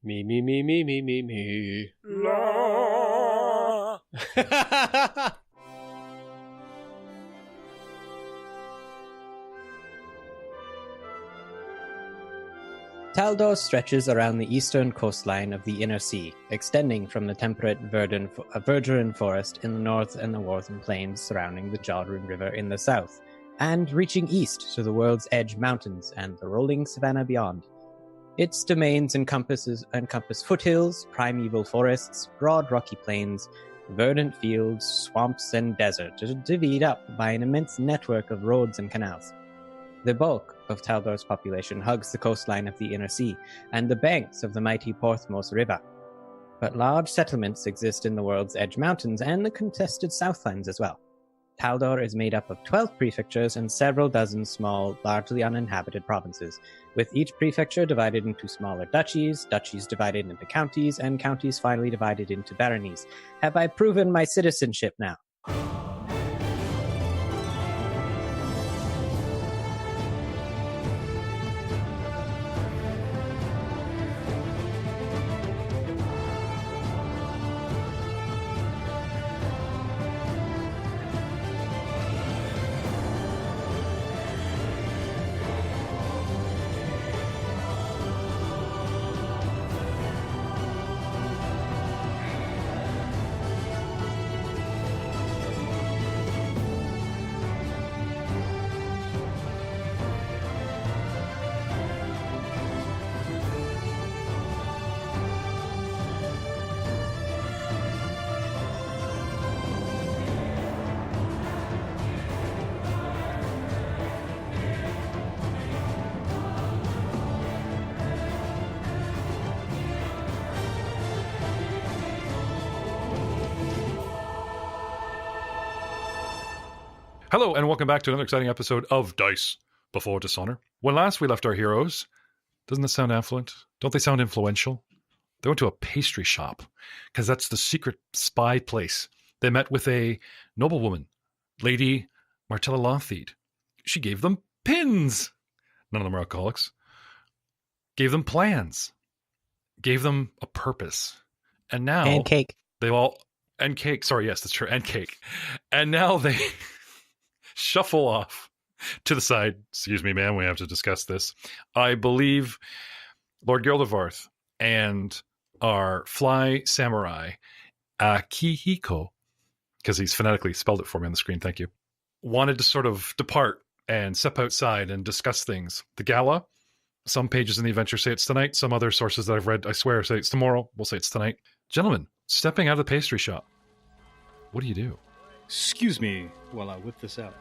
Me, me, me, me, me, me, me. La. Taldor stretches around the eastern coastline of the Inner Sea, extending from the temperate verdurine forest in the north and the northern plains surrounding the Jawrun River in the south, and reaching east to the World's Edge Mountains and the rolling savanna beyond. Its domains encompass foothills, primeval forests, broad rocky plains, verdant fields, swamps, and desert, divvied up by an immense network of roads and canals. The bulk of Taldor's population hugs the coastline of the Inner Sea and the banks of the mighty Porthmos River. But large settlements exist in the World's Edge Mountains and the contested Southlands as well. Taldor is made up of 12 prefectures and several dozen small, largely uninhabited provinces, with each prefecture divided into smaller duchies, duchies divided into counties, and counties finally divided into baronies. Have I proven my citizenship now? Hello, and welcome back to another exciting episode of Dice Before Dishonor. When last we left our heroes, doesn't this sound affluent? Don't they sound influential? They went to a pastry shop, because that's the secret spy place. They met with a noblewoman, Lady Martella Lothede. She gave them pins. None of them are alcoholics. Gave them plans. Gave them a purpose. And now... And cake. They all... And cake. Sorry, yes, that's true. And cake. And now they... shuffle off to the side. Excuse me, ma'am, we have to discuss this. I believe Lord Gildevarth and our fly samurai, Akihiko, because he's phonetically spelled it for me on the screen, thank you, wanted to sort of depart and step outside and discuss things. The gala, some pages in the adventure say it's tonight. Some other sources that I've read, I swear, say it's tomorrow. We'll say it's tonight. Gentlemen, stepping out of the pastry shop, what do you do? Excuse me while I whip this out.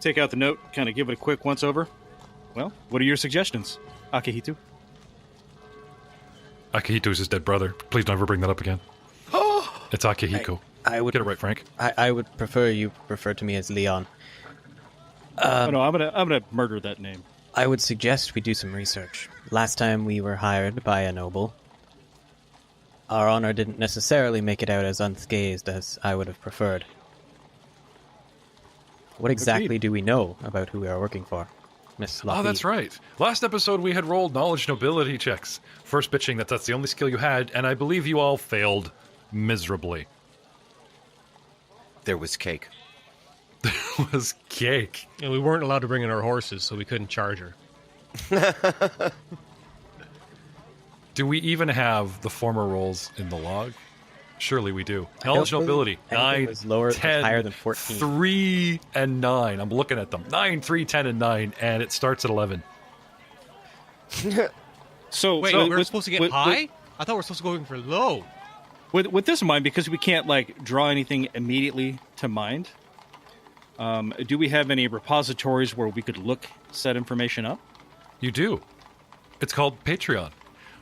Take out the note, kind of give it a quick once-over. Well, what are your suggestions, Akihito? Akihito's his dead brother. Please don't ever bring that up again. It's Akihiko. I would get it right, Frank. I would prefer you refer to me as Leon. No, I'm gonna murder that name. I would suggest we do some research. Last time we were hired by a noble, our honor didn't necessarily make it out as unscathed as I would have preferred. What exactly Agreed. do we know about who we are working for, Miss Lothede? Oh, that's right. Last episode we had rolled knowledge nobility checks. First bitching that that's the only skill you had, and I believe you all failed miserably. There was cake. There was cake. And we weren't allowed to bring in our horses, so we couldn't charge her. Do we even have the former rolls in the log? Surely we do. Knowledge nobility, 9, was lower, 10, higher than 14. 3, and 9. I'm looking at them. 9, 3, 10, and 9, and it starts at 11. So Wait, we're supposed to get high? I thought we were supposed to go in for low. With this in mind, because we can't draw anything immediately to mind, do we have any repositories where we could look said information up? You do. It's called Patreon.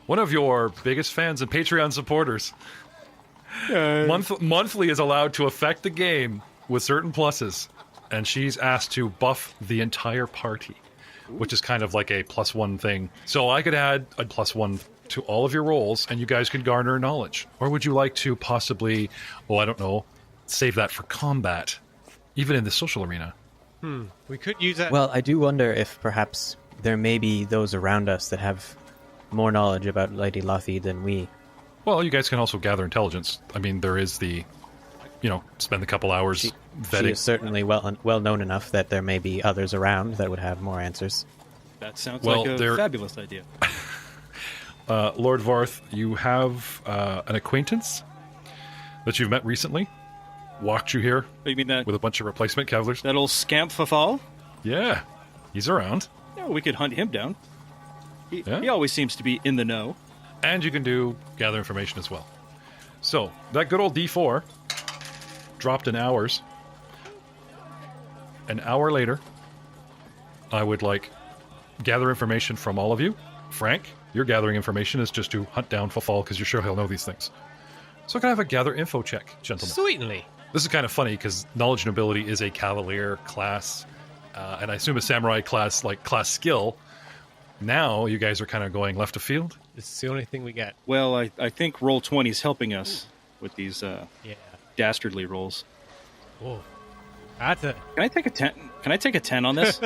One of your biggest fans and Patreon supporters monthly is allowed to affect the game with certain pluses, and she's asked to buff the entire party, which is kind of like a +1 thing. So I could add a +1 to all of your rolls, and you guys could garner knowledge. Or would you like to possibly, I don't know, save that for combat, even in the social arena? We could use that. Well, I do wonder if perhaps there may be those around us that have more knowledge about Lady Lothie than we. Well, you guys can also gather intelligence. I mean, there is the, spend a couple hours She vetting. is certainly well known enough that there may be others around that would have more answers. That sounds Well, like a there- fabulous idea. Lord Varth, you have an acquaintance that you've met recently. Walked you here Oh, you mean that with a bunch of replacement Cavaliers. that old scamp Fafal? Yeah, he's around. Yeah, we could hunt him down. Yeah. He always seems to be in the know. And you can gather information as well. So, that good old D4 dropped in hours. An hour later, I would gather information from all of you. Frank, your gathering information is just to hunt down Fafal because you're sure he'll know these things. So can I have a gather info check, gentlemen? Sweetly. This is kind of funny because knowledge and ability is a Cavalier class, and I assume a Samurai class, class skill. Now you guys are kind of going left of field. This is the only thing we got. Well, I think roll 20 is helping us with these Yeah. dastardly rolls. Whoa. That's a... Can I take a 10? Can I take a 10 on this?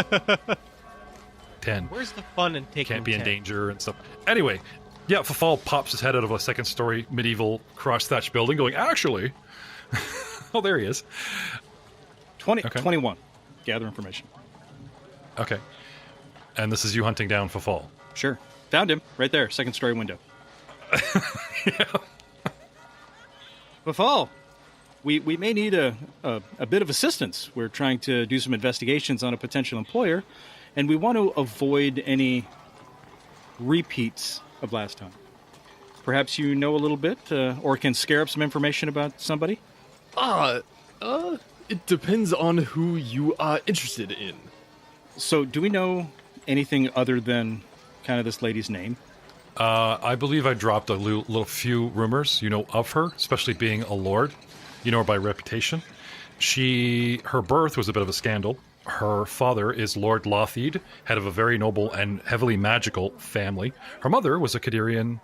10. Where's the fun in taking Can't be in 10? danger and stuff. Anyway, yeah, Fafal pops his head out of a second-story medieval cross-thatched building going, actually... Oh, there he is. 21. Gather information. Okay. And this is you hunting down Fafal. Sure. Found him. Right there. Second story window. Befall, we may need a bit of assistance. We're trying to do some investigations on a potential employer, and we want to avoid any repeats of last time. Perhaps you know a little bit, or can scare up some information about somebody? It depends on who you are interested in. So, do we know anything other than kind of this lady's name? I believe I dropped a little few rumors, of her, especially being a lord. You know her by reputation. Her birth was a bit of a scandal. Her father is Lord Lothie, head of a very noble and heavily magical family. Her mother was a Cadirian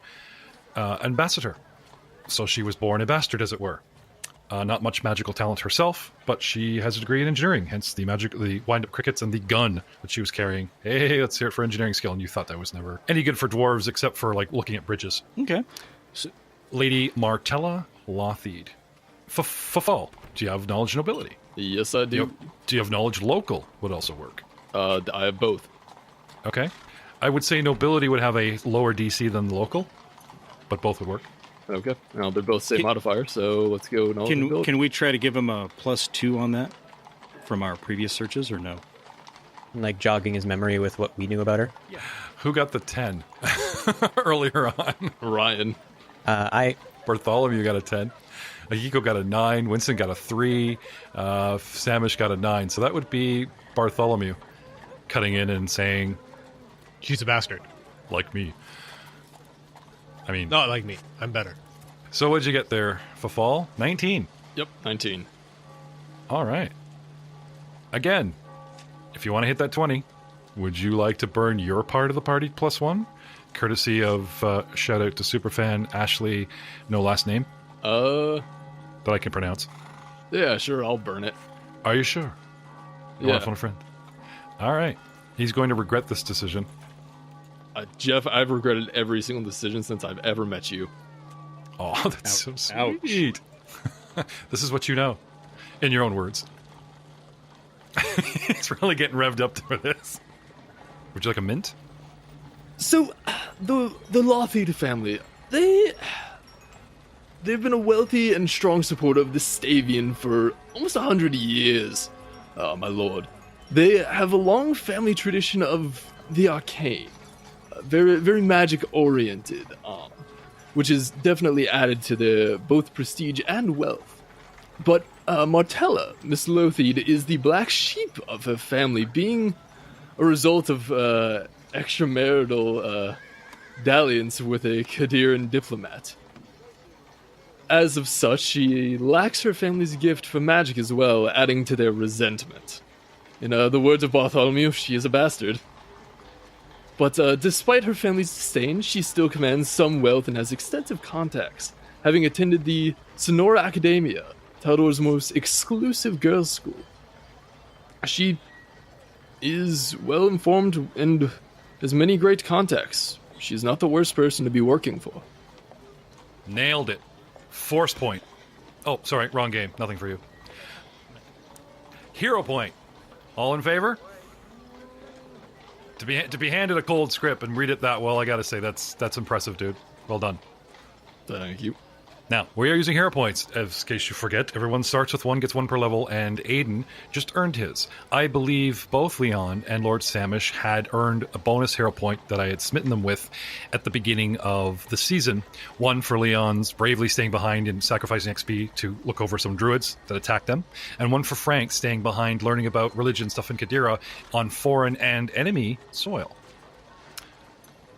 ambassador. So she was born a bastard, as it were. Not much magical talent herself, but she has a degree in engineering, hence the wind-up crickets and the gun that she was carrying. Hey, let's hear it for engineering skill, and you thought that was never any good for dwarves except for, looking at bridges. Okay. Lady Martella Lothie. Fafal, do you have knowledge and ability? Yes, I do. Do you have knowledge local would also work? I have both. Okay. I would say nobility would have a lower DC than the local, but both would work. Okay. Well, they're both same modifier, so let's go. Can we try to give him a +2 on that from our previous searches, or no? Jogging his memory with what we knew about her. Who got the 10 earlier on? Ryan. Bartholomew got a 10. Akiko got a 9. Winston got a 3. Samish got a 9. So that would be Bartholomew cutting in and saying, She's a bastard. like me. I mean, Not like me. I'm better. So what'd you get there, Fafal? 19. Yep, 19. All right. Again, if you want to hit that 20, would you like to burn your part of the party +1? Courtesy of shout out to superfan Ashley, no last name, that I can pronounce. Yeah, sure, I'll burn it. Are you sure? You want to phone a friend? All right. He's going to regret this decision. Jeff, I've regretted every single decision since I've ever met you. Oh, that's so sweet. This is what you know, in your own words. He's really getting revved up for this. Would you like a mint? So, the Lothie family, they've been a wealthy and strong supporter of the Stavian for almost 100 years, my lord. They have a long family tradition of the arcane, very, very magic-oriented, which is definitely added to their both prestige and wealth. But Martella, Miss Lothie, is the black sheep of her family, being a result of extramarital dalliance with a Cadirian diplomat. As of such, she lacks her family's gift for magic as well, adding to their resentment. In the words of Bartholomew, she is a bastard. But despite her family's disdain, she still commands some wealth and has extensive contacts, having attended the Sonora Academia, Taldor's most exclusive girls' school. She is well informed and has many great contacts. she's not the worst person to be working for. Nailed it. Force point. Oh, sorry, wrong game. Nothing for you. Hero point. All in favor? To be handed a cold script and read it that well, I gotta say, that's impressive, dude. Well done. Thank you. Now, we are using hero points. In case you forget, everyone starts with 1, gets 1 per level, and Aiden just earned his. I believe both Leon and Lord Samish had earned a bonus hero point that I had smitten them with at the beginning of the season. 1 for Leon's bravely staying behind and sacrificing XP to look over some druids that attacked them, and 1 for Frank staying behind learning about religion stuff in Kadira on foreign and enemy soil.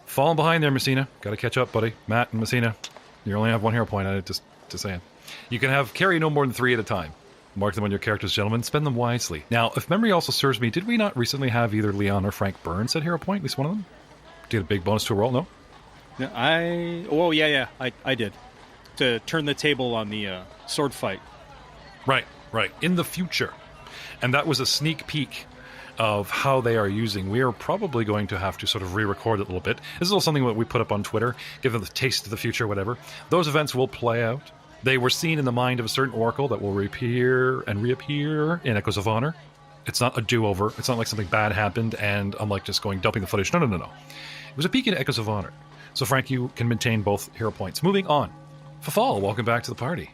Falling behind there, Messina. Gotta catch up, buddy. Matt and Messina. You only have 1 hero point. I just saying. You can carry no more than 3 at a time. Mark them on your characters, gentlemen. Spend them wisely. Now, if memory also serves me, did we not recently have either Leon or Frank Burns at hero point? At least one of them? Did you get a big bonus to a roll? No? Yeah, I did. To turn the table on the sword fight. Right. In the future. And that was a sneak peek of how they are using. We are probably going to have to sort of re-record it a little bit. This is a little something that we put up on Twitter, give them the taste of the future, whatever. Those events will play out. They were seen in the mind of a certain oracle that will reappear and reappear in Echoes of Honor. It's not a do-over. It's not like something bad happened and I'm like just dumping the footage. No. It was a peek into Echoes of Honor. So Frank, you can maintain both hero points. Moving on. Fafal, welcome back to the party.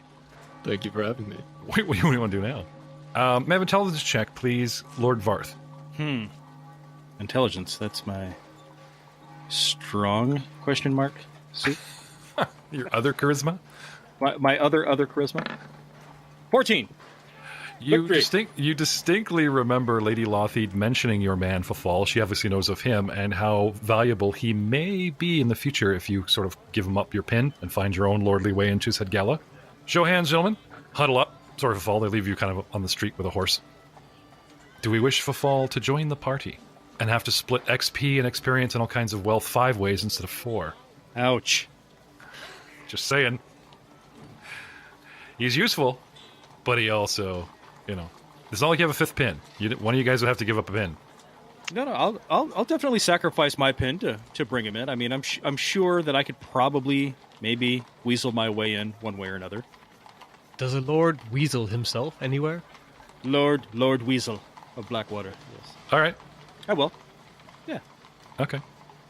Thank you for having me. What do you want to do now? May I have intelligence check, please, Lord Varth? Intelligence, that's my strong question mark suit. Your other charisma? My other charisma? 14. You distinctly remember Lady Lothide mentioning your man Fafal. She obviously knows of him and how valuable he may be in the future if you sort of give him up your pin and find your own lordly way into said gala. Show hands, gentlemen. Huddle up. Sorry, Fafal, they leave you kind of on the street with a horse. Do we wish Fafal to join the party and have to split XP and experience and all kinds of wealth 5 ways instead of 4? Ouch. Just saying. He's useful, but he also, it's not like you have a 5th pin. One of you guys would have to give up a pin. No, I'll definitely sacrifice my pin to bring him in. I mean, I'm sure that I could probably maybe weasel my way in one way or another. Does a Lord weasel himself anywhere? Lord Weasel of Blackwater. Yes. All right. I will. Yeah. Okay.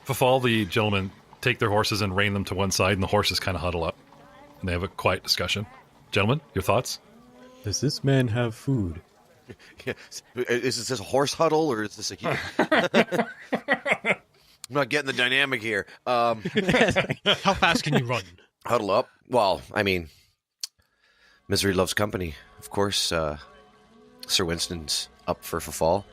Fafal, the gentlemen take their horses and rein them to one side, and the horses kind of huddle up. And they have a quiet discussion. Gentlemen, your thoughts? Does this man have food? Is this a horse huddle, or is this a... I'm not getting the dynamic here. How fast can you run? Huddle up? Well, I mean, misery loves company. Of course, Sir Winston's up for Fafal.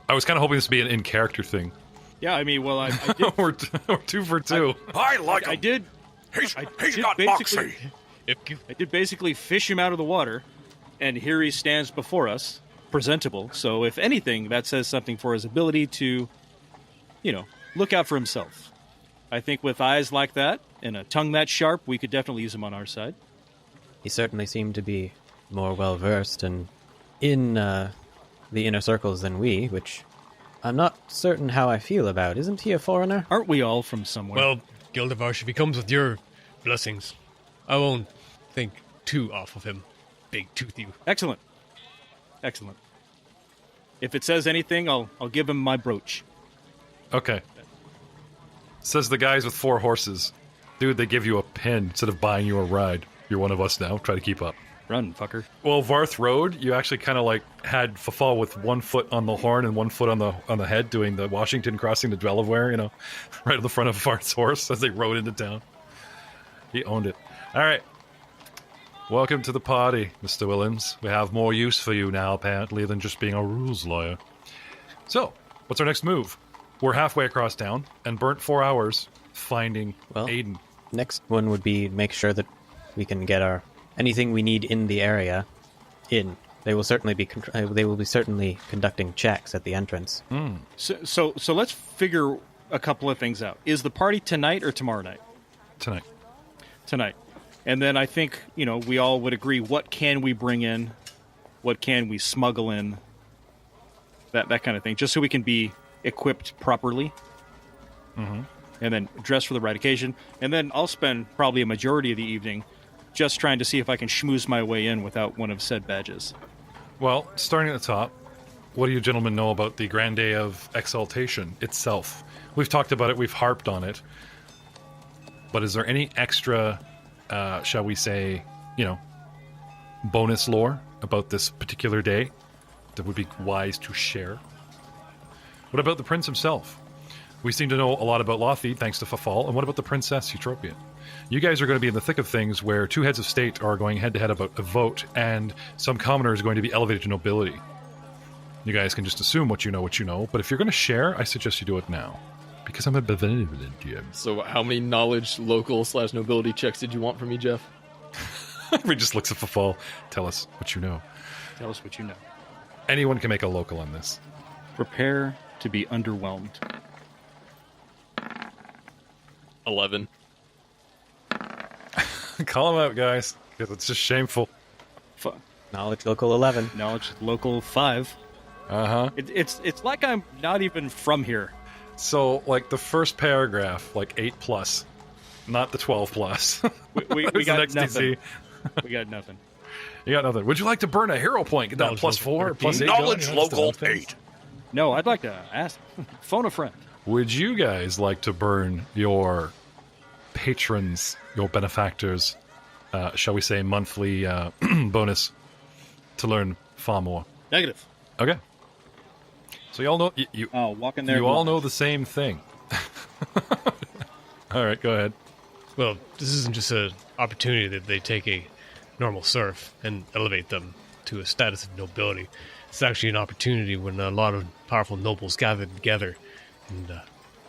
I was kind of hoping this would be an in-character thing. Yeah, I mean, well, I did... We're 2 for 2. I like him. I did... He's got moxie. I did basically fish him out of the water, and here he stands before us, presentable. So if anything, that says something for his ability to, look out for himself. I think with eyes like that and a tongue that sharp, we could definitely use him on our side. He certainly seemed to be more well-versed and in the inner circles than we, which I'm not certain how I feel about. Isn't he a foreigner? Aren't we all from somewhere? Well, Gildevarsh, if he comes with your blessings, I won't think too off of him. Big tooth you. Excellent. If it says anything, I'll give him my brooch. Okay. Says the guys with 4 horses. Dude, they give you a pin instead of buying you a ride. You're one of us now. Try to keep up. Run, fucker. Well, Varth Road, you actually kind of had Fafal with 1 foot on the horn and 1 foot on the head doing the Washington crossing the Delaware, right at the front of Varth's horse as they rode into town. He owned it. All right. Welcome to the party, Mr. Williams. We have more use for you now, apparently, than just being a rules lawyer. So, what's our next move? We're halfway across town and burnt 4 hours finding Aiden. Next one would be make sure that we can get anything we need in the area in. They will certainly be conducting checks at the entrance. So let's figure a couple of things out. Is the party tonight or tomorrow night? Tonight. And then I think, we all would agree, what can we bring in? What can we smuggle in? That kind of thing, just so we can be equipped properly. and then dress for the right occasion. And then I'll spend probably a majority of the evening just trying to see if I can schmooze my way in without one of said badges. Well, starting at the top, what do you gentlemen know about the Grand Day of Exaltation itself? We've talked about it, we've harped on it. But is there any extra, shall we say, bonus lore about this particular day that would be wise to share? What about the prince himself? We seem to know a lot about Lothid, thanks to Fafal. And what about the Princess Eutropia? You guys are going to be in the thick of things where two heads of state are going head-to-head about a vote, and some commoner is going to be elevated to nobility. You guys can just assume what you know, but if you're going to share, I suggest you do it now. Because I'm a benevolent GM. So how many knowledge, local/nobility checks did you want from me, Jeff? He just looks at Fafal. Tell us what you know. Tell us what you know. Anyone can make a local on this. Prepare to be underwhelmed. 11. Call them out, guys, because it's just shameful. Knowledge local 11. Knowledge local 5. Uh-huh. It's like I'm not even from here. So, like, the first paragraph, like 8+, not the 12+. We It's got the next nothing. DC. We got nothing. You got nothing. Would you like to burn a hero point? Get that Knowledge +4, local +8. Knowledge going? local 8. No, I'd like to ask. Phone a friend. Would you guys like to burn your patrons, your benefactors, shall we say, monthly bonus to learn far more? Negative. Okay. So you all know Oh, walk in there. you all know the same thing. All right, go ahead. Well, this isn't just an opportunity that they take a normal serf and elevate them to a status of nobility. It's actually an opportunity when a lot of powerful nobles gather together and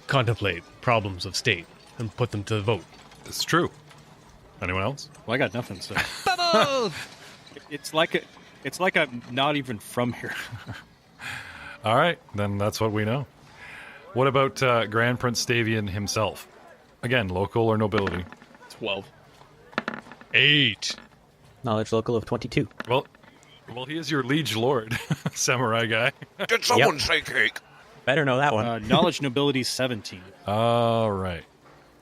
contemplate problems of state and put them to the vote. It's true. Anyone else? Well, I got nothing. So it's like I'm not even from here. All right, then that's what we know. What about Grand Prince Stavian himself? Again, local or nobility? 12. 8. Knowledge local of 22. Well, he is your liege lord, samurai guy. Did someone say cake? Better know that one. Knowledge nobility 17. All right.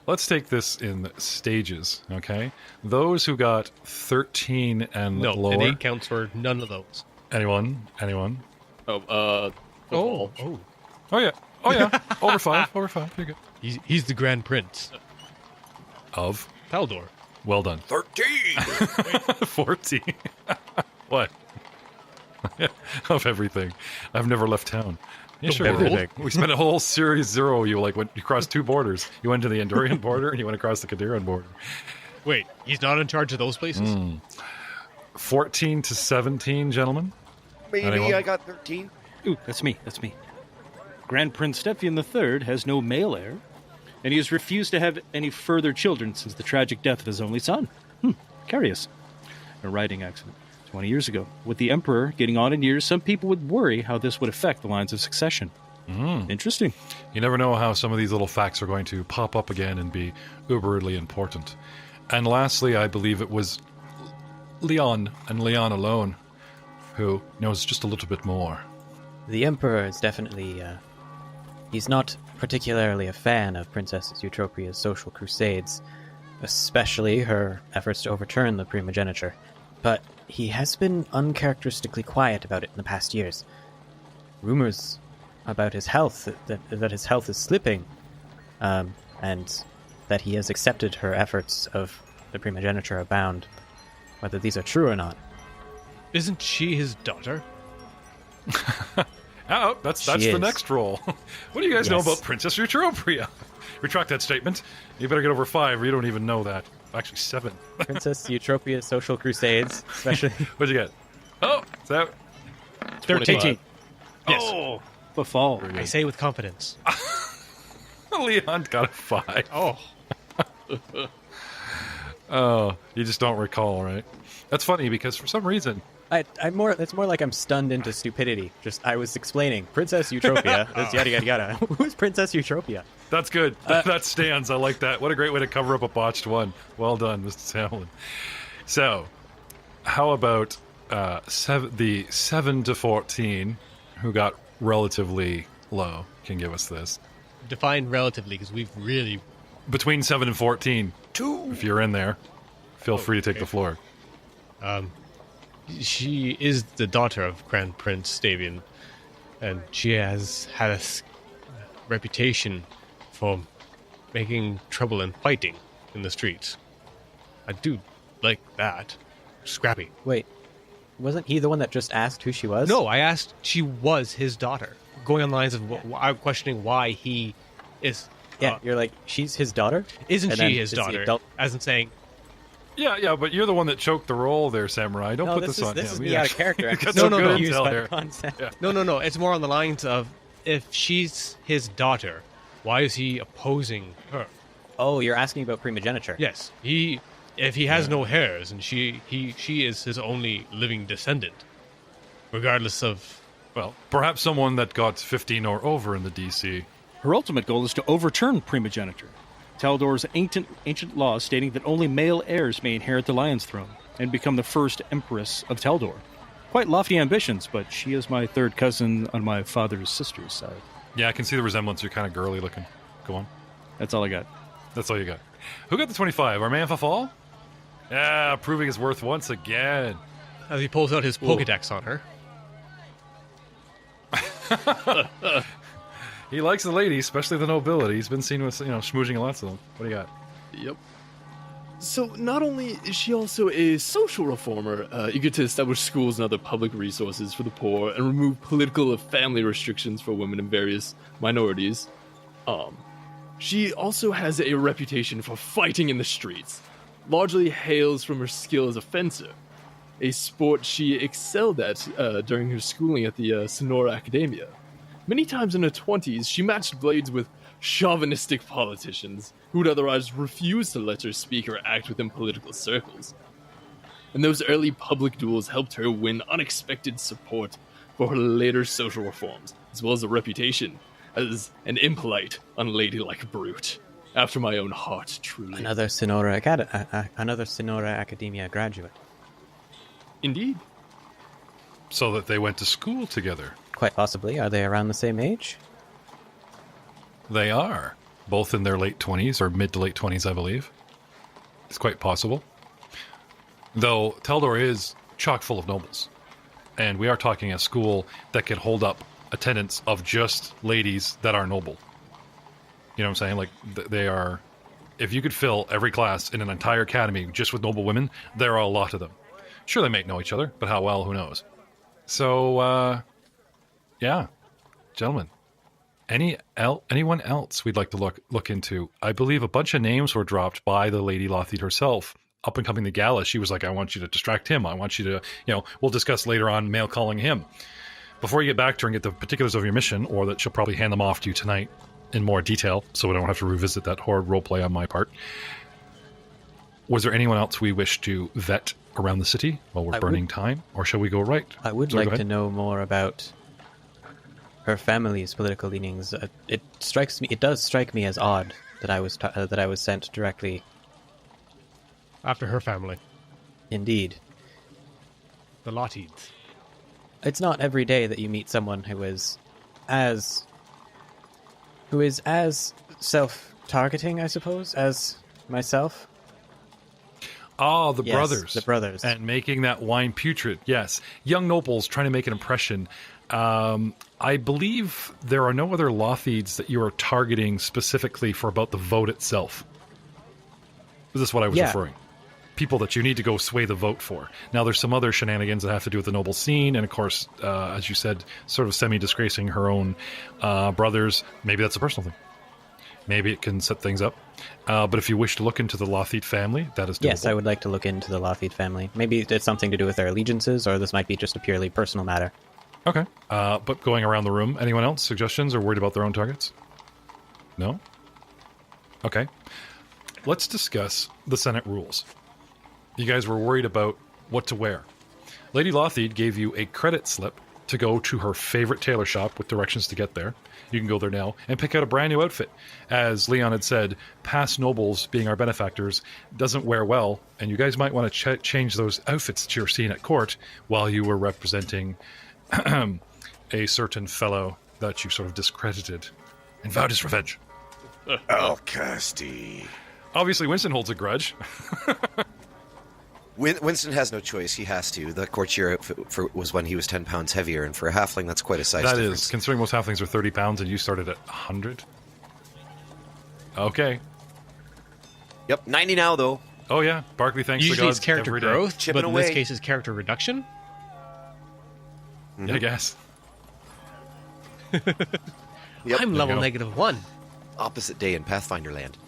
Let's take this in stages, okay? Those who got 13 and No, lower. an 8 counts for none of those. Anyone? Oh, Oh, Oh yeah. Over 5. You're good. he's the Grand Prince. Of. Taldor. Well done. 13. 14. What? Of everything. I've never left town. Yeah, sure. everything. We spent a whole series 0. You went. You crossed 2 borders. You went to the Andorian border and you went across the Kadiran border. Wait, he's not in charge of those places? 14 to 17, gentlemen. Maybe Anyone? I got 13. Ooh, that's me. Grand Prince Stephian III has no male heir, and he has refused to have any further children since the tragic death of his only son. Curious. A riding accident 20 years ago. With the Emperor getting on in years, some people would worry how this would affect the lines of succession. Interesting. You never know how some of these little facts are going to pop up again and be uberly important. And lastly, I believe it was Leon, and Leon alone, who knows just a little bit more. The Emperor is definitely, he's not particularly a fan of Princess Eutropia's social crusades, especially her efforts to overturn the primogeniture. But he has been uncharacteristically quiet about it in the past years. Rumors about his health, that his health is slipping, and that he has accepted her efforts of the primogeniture abound. Whether these are true or not. Isn't she his daughter? Oh, that's She the is. next roll. What do you guys know Yes. about Princess Eutropia? Retract that statement. You better get over 5 or you don't even know that. Actually, 7. Princess Eutropia's social crusades, especially. What'd you get? Oh, is that 13. Yes. Oh, befall. I say with confidence. Leon got a 5. Oh. Oh, you just don't recall, right? That's funny because for some reason, It's more like I'm stunned into stupidity. Just I was explaining Princess Eutropia. That's yada yada yada. Who's Princess Eutropia? that's good. That stands. I like that. What a great way to cover up a botched one. Well done, Mr. Hamlin. So, how about the 7 to 14, who got relatively low, can give us this? define relatively, because we've really... Between 7 and 14. 2. If you're in there, feel free to take the floor. She is the daughter of Grand Prince Stavian, and she has had a reputation for making trouble and fighting in the streets. I do like that. Scrappy. Wait, wasn't he the one that just asked who she was? No, I asked she was his daughter. Going on the lines of I'm questioning why he is... Yeah, you're like, she's his daughter? Isn't And then she his is the daughter? adult- As in saying, Yeah, but you're the one that choked the roll there, Samurai. Don't put this on this him. is me out of character. I'm Got just so no, good no. intel by the here. concept. Yeah. no. It's more on the lines of, if she's his daughter, why is he opposing her? Oh, you're asking about primogeniture. Yes, if he has no heirs, and she is his only living descendant, regardless of... Well, perhaps someone that got 15 or over in the DC. Her ultimate goal is to overturn primogeniture, Taldor's ancient law stating that only male heirs may inherit the Lion's Throne and become the first Empress of Taldor. Quite lofty ambitions, but she is my third cousin on my father's sister's side. Yeah, I can see the resemblance. You're kind of girly looking. Go on. That's all I got. That's all you got. Who got the 25? Our man Fafal? Yeah, proving his worth once again. As he pulls out his Pokedex on her. He likes the ladies, especially the nobility. He's been seen with, schmoozing lots of them. What do you got? Yep. So not only is she also a social reformer, eager to establish schools and other public resources for the poor and remove political and family restrictions for women and various minorities, she also has a reputation for fighting in the streets, largely hails from her skill as a fencer, a sport she excelled at during her schooling at the Sonora Academia. Many times in her 20s, she matched blades with chauvinistic politicians who would otherwise refuse to let her speak or act within political circles. And those early public duels helped her win unexpected support for her later social reforms, as well as a reputation as an impolite, unladylike brute. After my own heart, truly. Another Sonora Academia graduate. Indeed. So that they went to school together. Quite possibly. Are they around the same age? They are. Both in their late 20s, or mid to late 20s, I believe. It's quite possible. Though Taldor is chock full of nobles. And we are talking a school that can hold up attendance of just ladies that are noble. You know what I'm saying? Like, they are... If you could fill every class in an entire academy just with noble women, there are a lot of them. Sure, they may know each other, but how well, who knows? So, yeah. Gentlemen. Anyone else we'd like to look into? I believe a bunch of names were dropped by the Lady Lothid herself. Up and coming the gala, she was like, I want you to distract him. I want you to, we'll discuss later on mail calling him. Before you get back to her and get the particulars of your mission, or that she'll probably hand them off to you tonight in more detail, so we don't have to revisit that horrid roleplay on my part. Was there anyone else we wish to vet around the city while we're burning time? Or shall we go right? I would Sorry, like go to ahead. know more about her family's political leanings. It does strike me as odd that I was sent directly. After her family. Indeed. The Lottids. It's not every day that you meet someone who is as self-targeting, I suppose, as myself. Ah, the Yes, brothers. the brothers. And making that wine putrid, yes. Young nobles trying to make an impression. I believe there are no other Lothids that you are targeting specifically for about the vote itself. This is what I was referring. People that you need to go sway the vote for. Now, there's some other shenanigans that have to do with the noble scene, and of course, as you said, sort of semi-disgracing her own brothers. Maybe that's a personal thing. Maybe it can set things up. But if you wish to look into the Lothid family, that is doable. Yes, I would like to look into the Lothid family. Maybe it's something to do with their allegiances, or this might be just a purely personal matter. Okay. But going around the room, anyone else? Suggestions or worried about their own targets? No? Okay. Let's discuss the Senate rules. You guys were worried about what to wear. Lady Lothid gave you a credit slip to go to her favorite tailor shop with directions to get there. You can go there now and pick out a brand new outfit. As Leon had said, past nobles, being our benefactors, doesn't wear well, and you guys might want to change those outfits that you're seeing at court while you were representing a certain fellow that you sort of discredited and vowed his revenge. Alcasti. Obviously, Winston holds a grudge. Winston has no choice. He has to. The courtier outfit was when he was 10 pounds heavier, and for a halfling, that's quite a size That difference. is, considering most halflings are 30 pounds and you started at 100. Okay. Yep, 90 now, though. Oh, yeah. Barkley thanks the Usually gods it's character every day. growth, Chipping but in away. this case it's character reduction. Yeah, I guess. Yep. I'm level you go. -1. Opposite day in Pathfinder land.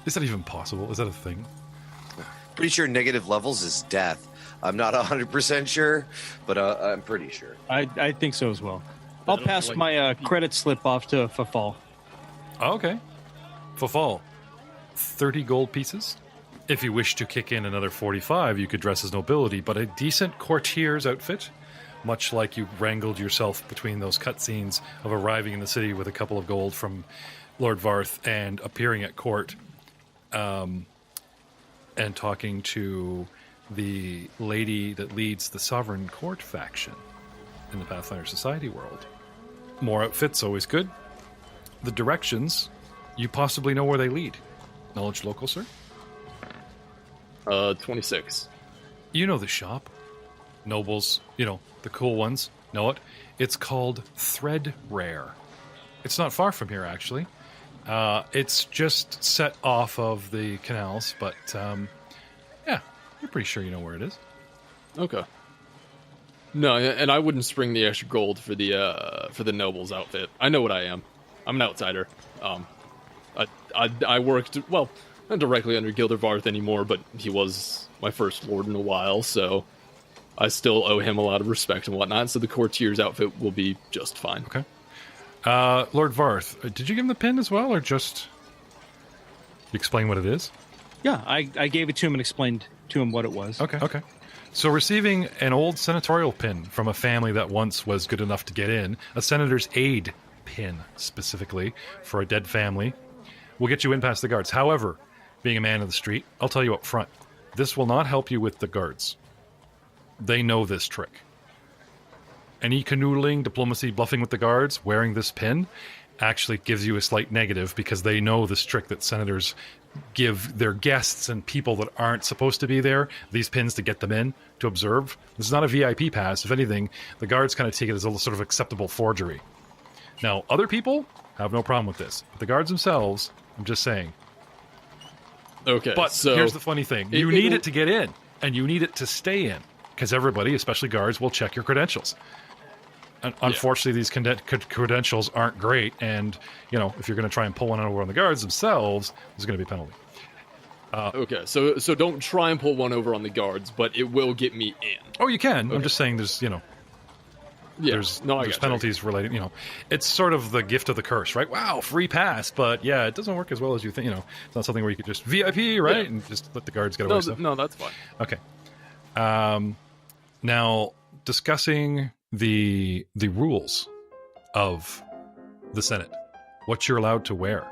Is that even possible? Is that a thing? Pretty sure negative levels is death. I'm not 100% sure, but I'm pretty sure. I think so as well. I'll pass my credit slip off to Fafal. Oh, okay. For fall, 30 gold pieces. If you wish to kick in another 45, you could dress as nobility, but a decent courtier's outfit, much like you wrangled yourself between those cutscenes of arriving in the city with a couple of gold from Lord Varth and appearing at court, and talking to the lady that leads the Sovereign Court faction in the Pathfinder Society world. More outfits, always good. The directions, you possibly know where they lead. Knowledge local, sir? 26. You know the shop. Nobles, the cool ones, know it. It's called Thread Rare. It's not far from here, actually. It's just set off of the canals, but yeah, you're pretty sure you know where it is. Okay. No, and I wouldn't spring the extra gold for the noble's outfit. I know what I am. I'm an outsider. I worked, well, not directly under Gilder Varth anymore, but he was my first lord in a while, so I still owe him a lot of respect and whatnot, so the courtier's outfit will be just fine. Okay. Lord Varth, did you give him the pin as well, or just explain what it is? Yeah, I gave it to him and explained to him what it was. Okay. So receiving an old senatorial pin from a family that once was good enough to get in, a senator's aid pin specifically for a dead family, will get you in past the guards. However, being a man of the street, I'll tell you up front, this will not help you with the guards. They know this trick. Any canoodling, diplomacy, bluffing with the guards, wearing this pin, actually gives you a slight negative because they know this trick that senators give their guests and people that aren't supposed to be there these pins to get them in, to observe. This is not a VIP pass. If anything, the guards kind of take it as a sort of acceptable forgery. Now, other people have no problem with this. But the guards themselves, I'm just saying. Okay, But so here's the funny thing. You need it to get in, and you need it to stay in, because everybody, especially guards, will check your credentials. Unfortunately, these credentials aren't great, and if you're going to try and pull one over on the guards themselves, there's going to be a penalty. Okay, so don't try and pull one over on the guards, but it will get me in. Oh, you can. Okay. I'm just saying there's there's gotcha. penalties related. It's sort of the gift of the curse, right? Wow, free pass, but yeah, it doesn't work as well as you think. It's not something where you could just VIP, right, Yeah. and just let the guards get away with stuff. No, that's fine. Okay. Now discussing the rules of the Senate, what you're allowed to wear.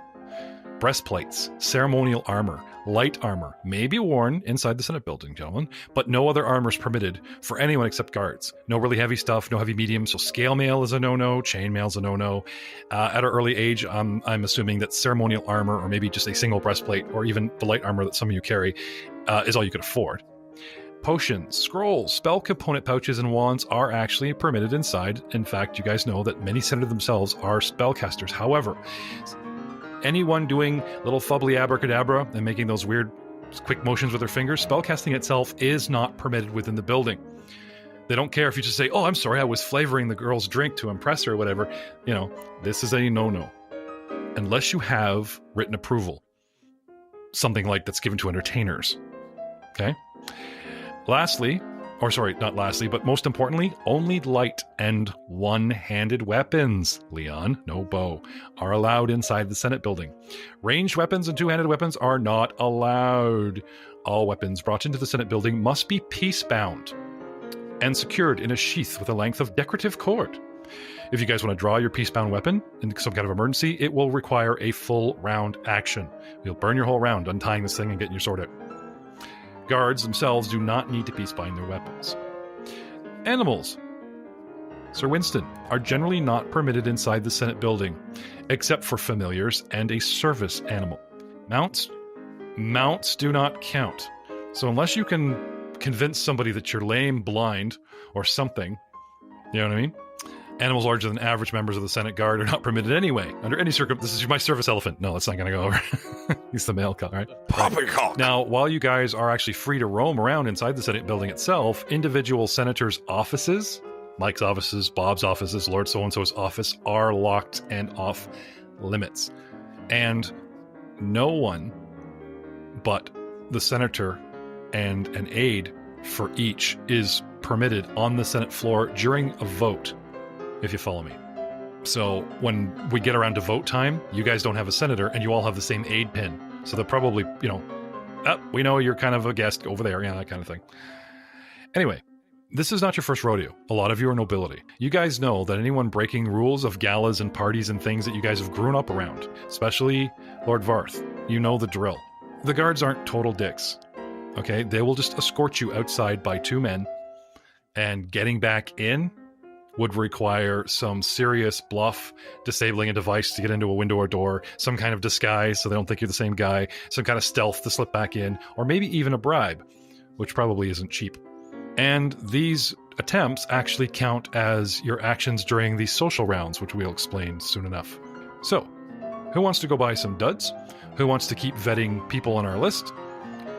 Breastplates, ceremonial armor, light armor may be worn inside the Senate building, gentlemen, but no other armor is permitted for anyone except guards. No really heavy stuff, no heavy medium, so scale mail is a no-no, chain mail is a no-no. At our early age, I'm assuming that ceremonial armor, or maybe just a single breastplate, or even the light armor that some of you carry, is all you could afford. Potions, scrolls, spell component pouches, and wands are actually permitted inside. In fact, you guys know that many senators themselves are spellcasters. However, anyone doing little fubbly abracadabra and making those weird quick motions with their fingers, spellcasting itself is not permitted within the building. They don't care if you just say, "Oh, I'm sorry, I was flavoring the girl's drink to impress her," or whatever. This is a no-no. Unless you have written approval. Something like that's given to entertainers. Okay? Lastly, not lastly, but most importantly, only light and one-handed weapons, Leon, no bow, are allowed inside the Senate building. Ranged weapons and two-handed weapons are not allowed. All weapons brought into the Senate building must be peace-bound and secured in a sheath with a length of decorative cord. If you guys want to draw your peace-bound weapon in some kind of emergency, it will require a full round action. You'll burn your whole round untying this thing and getting your sword out. Guards themselves do not need to peace-bind their weapons. Animals, Sir Winston, are generally not permitted inside the Senate building, except for familiars and a service animal. Mounts do not count. So unless you can convince somebody that you're lame, blind, or something, you know what I mean? Animals larger than average members of the Senate Guard are not permitted anyway. Under any circumstances, this is my service elephant. No, that's not going to go over. He's the male cock, right? Poppycock. Now, while you guys are actually free to roam around inside the Senate building itself, individual senators' offices, Mike's offices, Bob's offices, Lord So-and-so's office, are locked and off limits. And no one but the senator and an aide for each is permitted on the Senate floor during a vote, if you follow me. So when we get around to vote time, you guys don't have a senator and you all have the same aide pin. So they're probably, we know you're kind of a guest over there, that kind of thing. Anyway, this is not your first rodeo. A lot of you are nobility. You guys know that anyone breaking rules of galas and parties and things that you guys have grown up around, especially Lord Varth, you know the drill. The guards aren't total dicks. Okay, they will just escort you outside by 2 men, and getting back in would require some serious bluff, disabling a device to get into a window or door, some kind of disguise so they don't think you're the same guy, some kind of stealth to slip back in, or maybe even a bribe, which probably isn't cheap. And these attempts actually count as your actions during these social rounds, which we'll explain soon enough. So, who wants to go buy some duds? Who wants to keep vetting people on our list?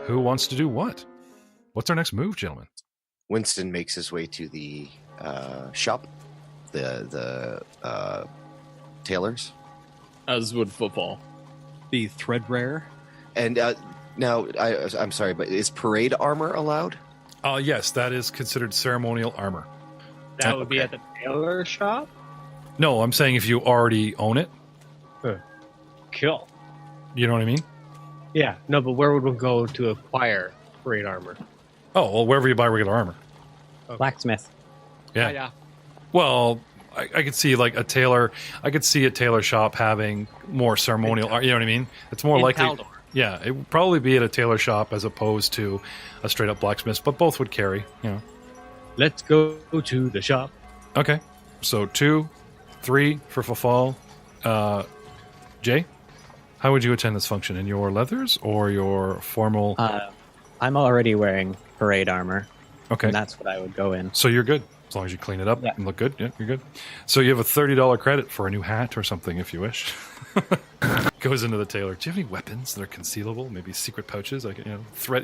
Who wants to do what? What's our next move, gentlemen? Winston makes his way to the shop, the tailors. As would football. The threadrare. And now, I'm sorry, but is parade armor allowed? Yes, that is considered ceremonial armor. That would be at the tailor shop? No, I'm saying if you already own it. Cool. You know what I mean? Yeah, no, but where would one go to acquire parade armor? Oh, well, wherever you buy regular armor. Blacksmith. Yeah. Yeah. Well, I could see like a tailor. I could see a tailor shop having more ceremonial. You know what I mean? It's more In likely. TAILOR. Yeah, it would probably be at a tailor shop as opposed to a straight up blacksmith. But both would carry. Let's go to the shop. Okay, so 2, 3 for Fall. Jay, how would you attend this function? In your leathers or your formal? I'm already wearing parade armor. Okay, And that's what I would go in. so you're good. As long as you clean it up and look good, yeah, you're good. So you have a $30 credit for a new hat or something if you wish. Goes into the tailor. Do you have any weapons that are concealable? Maybe secret pouches, like threat.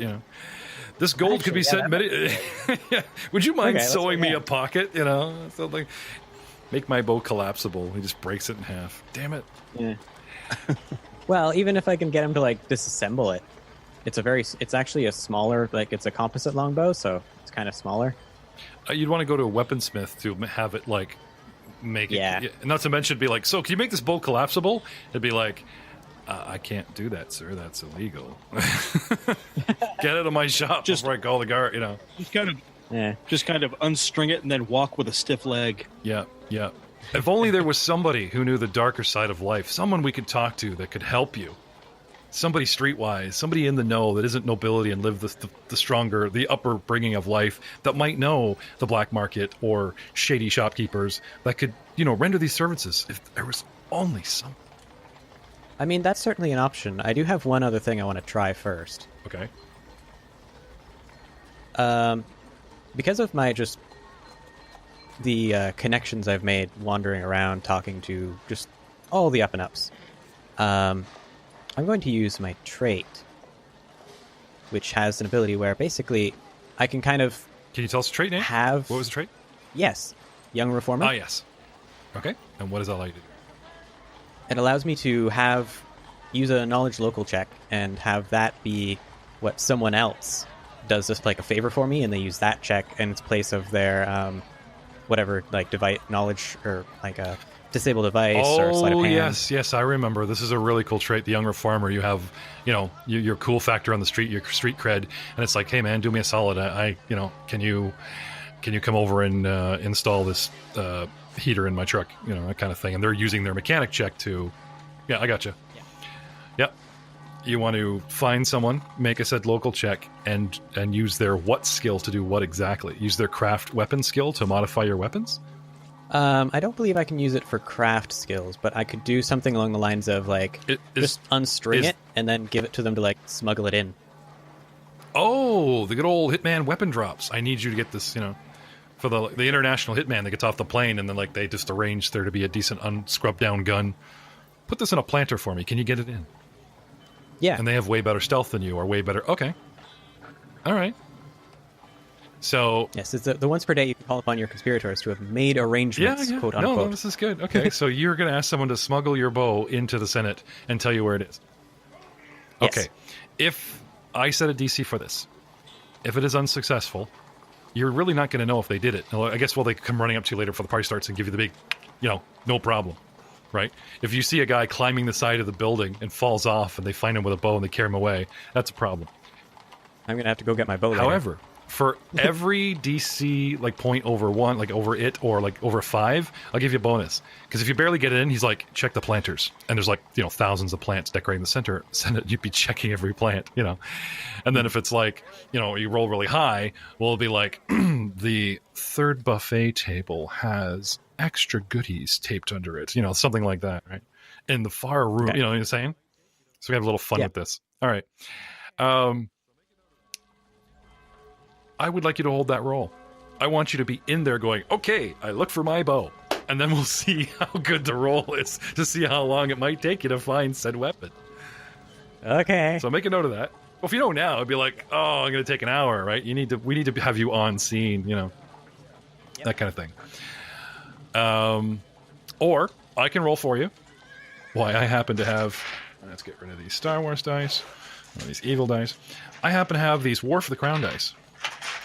This gold could be Actually, sent. Yeah. Would you mind Okay, let's sewing go me ahead. a pocket? Something. Make my bow collapsible. He just breaks it in half. Damn it. Yeah. Well, even if I can get him to disassemble it, it's actually a smaller, it's a composite longbow, so it's kind of smaller. You'd want to go to a weaponsmith to have it make it. Yeah. Not to mention, be like, so can you make this bow collapsible? It'd be like, I can't do that, sir. That's illegal. Get out of my shop before I call the guard. Just kind of unstring it and then walk with a stiff leg. Yeah. If only there was somebody who knew the darker side of life, someone we could talk to that could help you. Somebody streetwise, somebody in the know that isn't nobility and live the stronger, the upper bringing of life, that might know the black market or shady shopkeepers that could, render these services. If there was only some. I mean, that's certainly an option. I do have one other thing I want to try first. Okay. Because of the connections I've made wandering around, talking to just all the up-and-ups, I'm going to use my trait, which has an ability where basically I can kind of Can you tell us a trait name? have... What was the trait? Yes. Young Reformer. Ah, yes. Okay. And what does that allow you to do? It allows me to use a knowledge local check and have that be what someone else does just a favor for me, and they use that check in its place of their whatever device knowledge or a disable device or sleight of hand. yes, I remember. This is a really cool trait. The young reformer. You have, your cool factor on the street, your street cred, and it's like, hey man, do me a solid. Can you come over and install this heater in my truck? That kind of thing. And they're using their mechanic check to, I gotcha. Yeah. Yep. You want to find someone, make a said local check, and use their what skill to do what exactly? Use their craft weapon skill to modify your weapons? I don't believe I can use it for craft skills, but I could do something along the lines of like just unstring it and then give it to them to like smuggle it in. Oh, the good old hitman weapon drops. I need you to get this, for the international hitman that gets off the plane and then like they just arrange there to be a decent unscrubbed down gun. Put this in a planter for me. Can you get it in? Yeah. And they have way better stealth than you, or way better. Okay. All right. So yes, it's the once per day you can call upon your conspirators to have made arrangements, quote unquote. No, this is good. Okay, so you're going to ask someone to smuggle your bow into the Senate and tell you where it is. Yes. Okay. If I set a DC for this, if it is unsuccessful, you're really not going to know if they did it. I guess, they come running up to you later before the party starts and give you the big, no problem, right? If you see a guy climbing the side of the building and falls off and they find him with a bow and they carry him away, that's a problem. I'm going to have to go get my bow later. However, for every DC point over 1, like over it, or like over 5, I'll give you a bonus. Because if you barely get it in, he's like, check the planters. And there's thousands of plants decorating the center. You'd be checking every plant, And then if it's like, you roll really high, it'll be like, the third buffet table has extra goodies taped under it, something like that, right? In the far room, you know what I'm saying? So we have a little fun with this. All right. I would like you to hold that roll. I want you to be in there going, okay, I look for my bow. And then we'll see how good the roll is to see how long it might take you to find said weapon. Okay. So make a note of that. Well, if you know now, it'd be like, oh, I'm going to take an hour, right? We need to have you on scene, that kind of thing. Or I can roll for you. Why, I happen to have, let's get rid of these Star Wars dice, these evil dice. I happen to have these War for the Crown dice.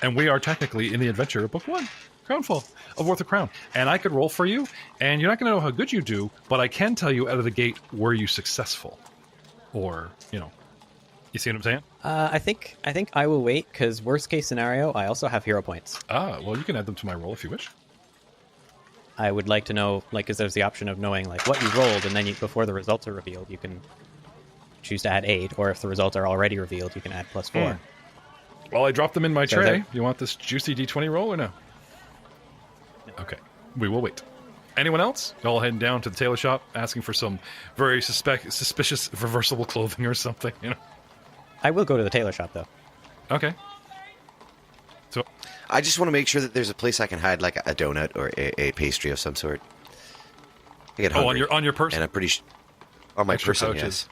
And we are technically in the adventure of Book 1, Crownfall, of War of the Crown. And I could roll for you, and you're not going to know how good you do, but I can tell you out of the gate, were you successful? Or, you see what I'm saying? I think I will wait, because worst case scenario, I also have hero points. Ah, well, you can add them to my roll if you wish. I would like to know, because there's the option of knowing what you rolled, and then before the results are revealed, you can choose to add 8, or if the results are already revealed, you can add +4. Well, I dropped them in my tray. You want this juicy D20 roll or no? Okay, we will wait. Anyone else? Y'all heading down to the tailor shop, asking for some very suspicious reversible clothing or something, I will go to the tailor shop, though. Okay. So I just want to make sure that there's a place I can hide like a donut or a pastry of some sort. I get hungry. on your person? And I'm pretty on my Extra person, pouches. yes.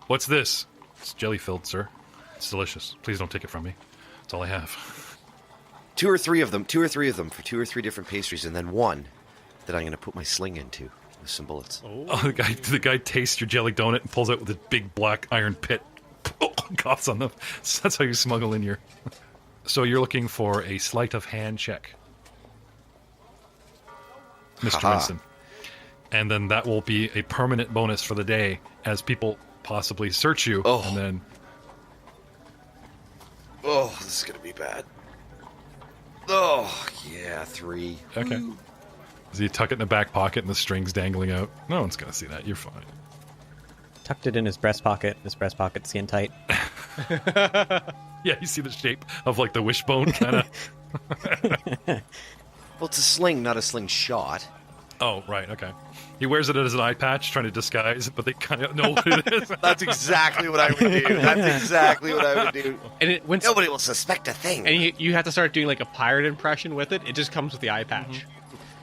What's this? It's jelly-filled, sir. It's delicious. Please don't take it from me. That's all I have. 2 or 3 of them for 2 or 3 different pastries, and then one that I'm going to put my sling into with some bullets. Oh, the guy tastes your jelly donut and pulls out with a big black iron pit. Coughs on them. So that's how you smuggle in your... So you're looking for a sleight of hand check, Mr. Winston. And then that will be a permanent bonus for the day as people possibly search you. Oh. And then... Oh, this is going to be bad. Oh, yeah, 3. Okay. So you tuck it in the back pocket and the string's dangling out. No one's going to see that. You're fine. Tucked it in his breast pocket. His breast pocket's skin tight. Yeah, you see the shape of the wishbone kind of. Well, it's a sling, not a slingshot. Oh, right, okay. He wears it as an eye patch, trying to disguise it, but they kind of know what it is. That's exactly what I would do. That's exactly what I would do. And Nobody will suspect a thing. And you have to start doing a pirate impression with it. It just comes with the eye patch.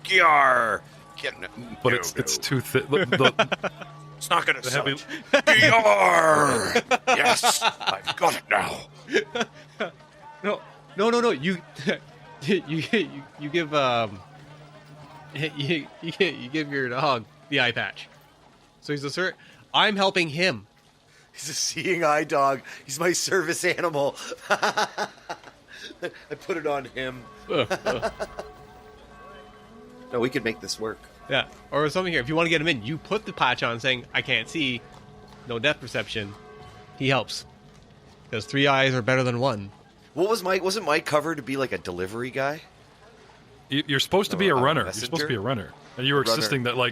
Gyar! But it's too thick. It's not going to sell it. Gyar! Yes, I've got it now. No. You give you give your dog the eye patch. So he's a sir. I'm helping him. He's a seeing eye dog. He's my service animal. I put it on him. No, we could make this work. Yeah, or something here. If you want to get him in, you put the patch on saying, I can't see, no depth perception. He helps. Because 3 eyes are better than 1. Wasn't my cover to be like a delivery guy? You're supposed to be a runner. You're messenger? supposed to be a runner. And you were insisting that, they're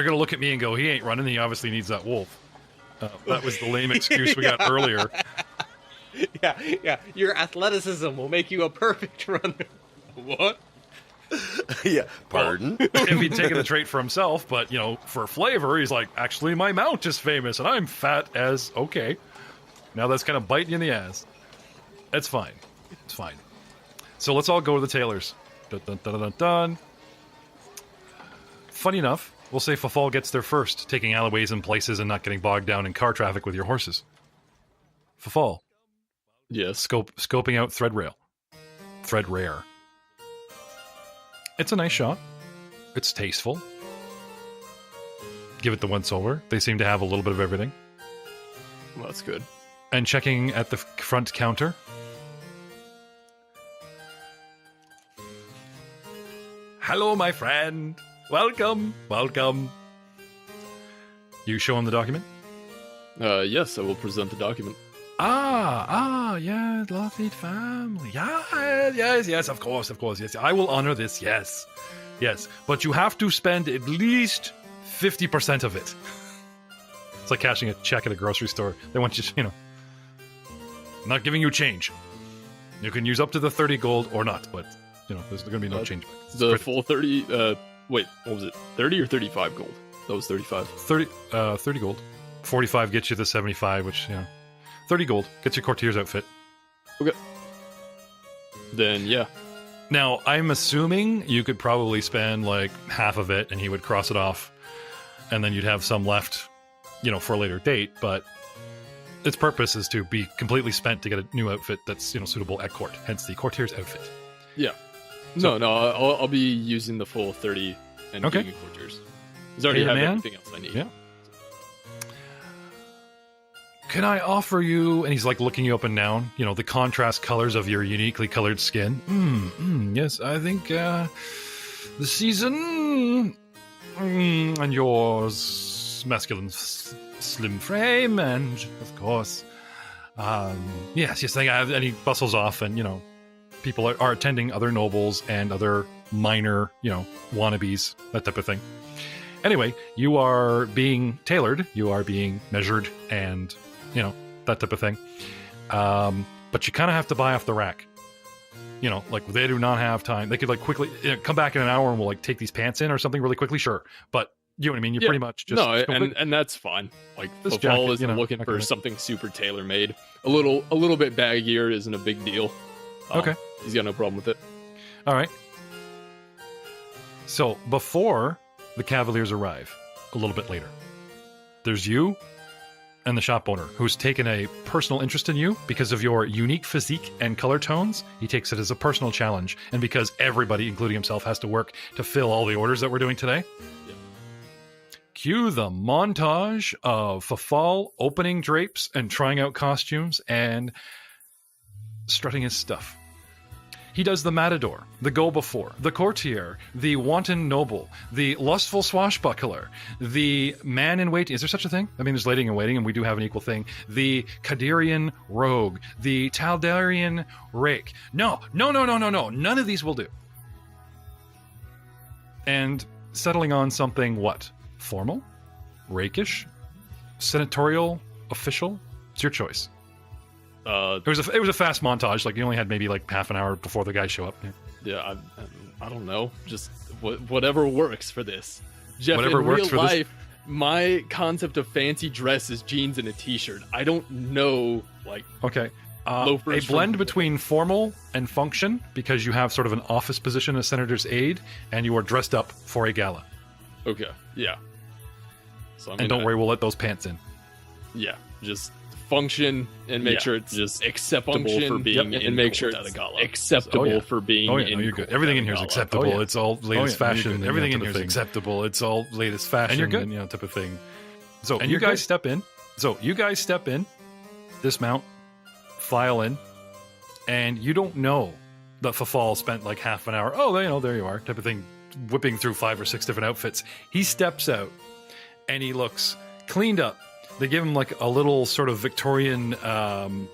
going to look at me and go, he ain't running, he obviously needs that wolf. That was the lame excuse we got earlier. Yeah. Your athleticism will make you a perfect runner. What? Yeah, pardon? If he'd taken the trait for himself, but, you know, for flavor, he's like, actually, my mount is famous, and I'm fat as... Okay. Now that's kind of biting you in the ass. It's fine. It's fine. So let's all go to the tailors. Dun, dun, dun, dun, dun. Funny enough, we'll say Fafal gets there first, taking alleyways and places and not getting bogged down in car traffic with your horses. Fafal. Yes. Scoping out thread rare. It's a nice shot. It's tasteful. Give it the once over. They seem to have a little bit of everything. Well, that's good. And checking at the front counter. Hello, my friend. Welcome. You show him the document? Yes, I will present the document. Yeah, lovely family. Yes, of course, yes. I will honor this, yes. But you have to spend at least 50% of it. It's like cashing a check at a grocery store. They want you to, not giving you change. You can use up to the 30 gold or not, but, there's going to be no change. The full 30, wait, what was it? 30 or 35 gold? That was 35. 30 gold. 45 gets you the 75, which, 30 gold gets your courtier's outfit. Okay. Then, yeah. Now, I'm assuming you could probably spend, like, half of it, and he would cross it off, and then you'd have some left, for a later date, but its purpose is to be completely spent to get a new outfit that's, suitable at court, hence the courtier's outfit. Yeah. So, no, I'll be using the full 30 and getting courtiers. Because I already have everything else I need. Yeah. Can I offer you, and he's like looking you up and down, the contrast colors of your uniquely colored skin. Yes, I think the season and yours masculine slim frame, and of course, yes, I think I have, and he bustles off, and people are attending other nobles and other minor, wannabes, that type of thing. Anyway, you are being tailored, you are being measured, and that type of thing. But you kind of have to buy off the rack. Like they do not have time. They could like quickly come back in an hour and we'll like take these pants in or something really quickly. Sure. But you know what I mean? You're pretty much just... No, and that's fine. Like this Paul isn't looking for something super tailor-made. A little bit baggier isn't a big deal. Okay. He's got no problem with it. All right. So before the Cavaliers arrive, a little bit later, there's you and the shop owner, who's taken a personal interest in you because of your unique physique and color tones. He takes it as a personal challenge, and because everybody, including himself, has to work to fill all the orders that we're doing today. Yep. Cue the montage of Fafal opening drapes and trying out costumes and strutting his stuff. He does the matador, the go-before, the courtier, the wanton noble, the lustful swashbuckler, the man-in-waiting. Is there such a thing? I mean, there's lady in waiting, and we do have an equal thing. The Kadirian rogue, the Taldarian rake. No. None of these will do. And settling on something, what? Formal? Rakish? Senatorial? Official? It's your choice. It was a fast montage. Like you only had maybe like half an hour before the guys show up. Yeah, I don't know. Just whatever works for this. Jeff, whatever in works real for life, my concept of fancy dress is jeans and a t-shirt. I don't know, like... Okay. A blend between formal and function, because you have sort of an office position as senator's aide, and you are dressed up for a gala. Okay, yeah. So don't worry, we'll let those pants in. Yeah, just... function and make sure it's just acceptable for being in, and make sure it's acceptable for being in. You're good. Everything in here is acceptable. It's all latest fashion. Everything in here is acceptable. It's all latest fashion. And you're good. Type of thing. So and you guys step in. Dismount, file in, and you don't know that Fafal spent like half an hour. Oh, there you are. Type of thing, whipping through 5 or 6 different outfits. He steps out, and he looks cleaned up. They give him like a little sort of Victorian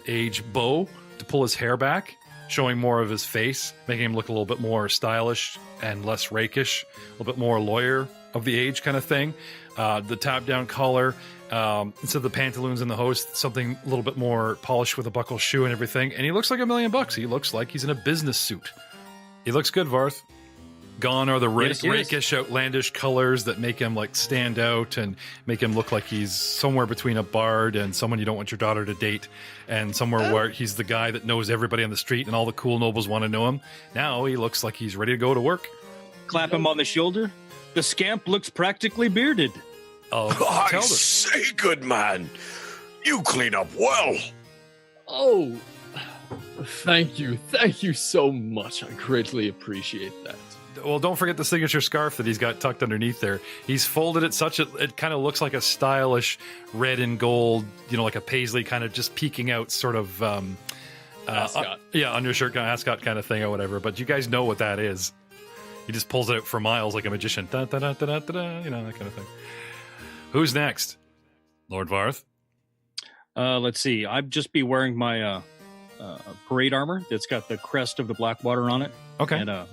age bow to pull his hair back, showing more of his face, making him look a little bit more stylish and less rakish, a little bit more lawyer of the age kind of thing. The tap-down collar, instead of the pantaloons and the host, something a little bit more polished with a buckle shoe and everything. And he looks like $1 million. He looks like he's in a business suit. He looks good, Varth. Gone are the Yes, yes. rakish, outlandish colors that make him like stand out and make him look like he's somewhere between a bard and someone you don't want your daughter to date, and somewhere where he's the guy that knows everybody on the street and all the cool nobles want to know him. Now he looks like he's ready to go to work. Clap him on the shoulder. The scamp looks practically bearded. I Tell them. say, good man, you clean up well. Oh, thank you so much. I greatly appreciate that. Well, don't forget the signature scarf that he's got tucked underneath there. He's folded it such it kind of looks like a stylish red and gold, like a paisley kind of just peeking out sort of Ascot. undershirt kind of ascot kind of thing or whatever. But you guys know what that is. He just pulls it out for miles like a magician. Da, da, da, da, da, da, that kind of thing. Who's next? Lord Varth? Let's see. I'd just be wearing my parade armor that's got the crest of the Blackwater on it. Okay. And a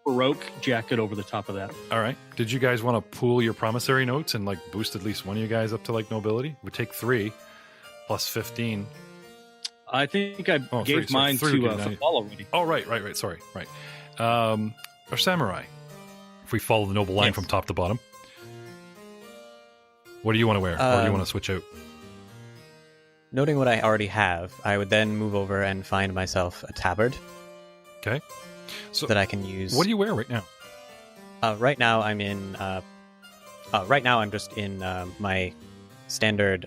Baroque jacket over the top of that. All right. Did you guys want to pool your promissory notes and boost at least one of you guys up to nobility? It would take 3 plus 15. I think I gave mine to Fall already. Oh, right. Sorry. Right. Or samurai. If we follow the noble line from top to bottom. What do you want to wear? Or do you want to switch out? Noting what I already have, I would then move over and find myself a tabard. Okay. So that I can use. What do you wear right now? Right now I'm in. Right now I'm just in my standard.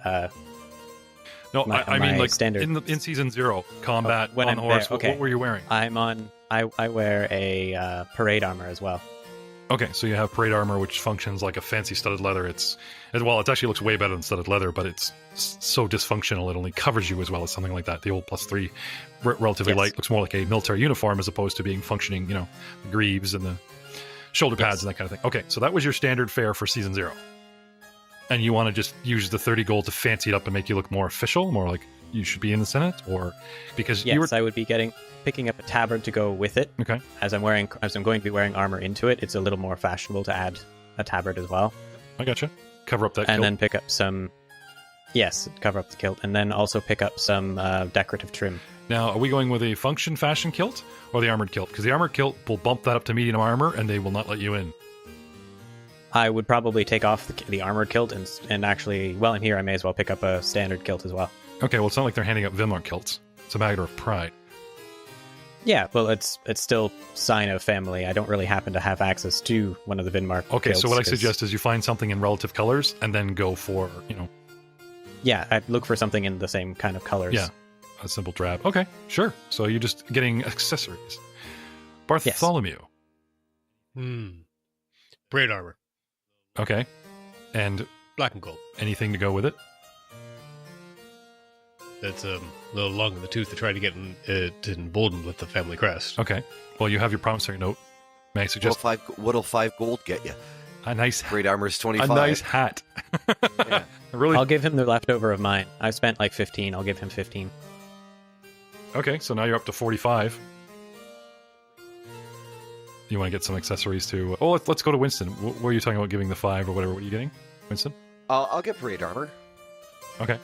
No, I mean standard. in season 0 combat when on I'm horse. there, okay. What were you wearing? I wear a parade armor as well. Okay, so you have parade armor, which functions like a fancy studded leather. It actually looks way better than studded leather, but it's so dysfunctional it only covers you as well as something like that. The old +3, relatively light, looks more like a military uniform as opposed to being functioning, the greaves and the shoulder pads and that kind of thing. Okay, so that was your standard fare for season 0. And you want to just use the 30 gold to fancy it up and make you look more official, more like you should be in the Senate, or because I would be picking up a tabard to go with it. Okay. As I'm going to be wearing armor into it, it's a little more fashionable to add a tabard as well. I gotcha. Cover up that and kilt. then pick up some. Yes, cover up the kilt, and then also pick up some decorative trim. Now, are we going with a function fashion kilt or the armored kilt? Because the armored kilt will bump that up to medium armor, and they will not let you in. I would probably take off the armored kilt and actually, while I'm here, I may as well pick up a standard kilt as well. Okay, well, it's not like they're handing out Vimlar kilts. It's a matter of pride. Yeah, well, it's still sign of family. I don't really happen to have access to one of the Vinmark Okay, kilts, so what I suggest is you find something in relative colors and then go for, Yeah, I'd look for something in the same kind of colors. Yeah, a simple drab. Okay, sure. So you're just getting accessories. Bartholomew. Braid armor. Okay. And black and gold. Anything to go with it? That's a little long in the tooth to try to get it emboldened with the family crest. Okay. Well, you have your promissory note. May I suggest... What'll 5 gold get you? A nice hat. Braid armor is 25. A nice hat. Yeah. I'll give him the leftover of mine. I've spent like 15. I'll give him 15. Okay, so now you're up to 45. You want to get some accessories too? Oh, let's go to Winston. What were you talking about giving the 5 or whatever? What are you getting, Winston? I'll get parade armor. Okay.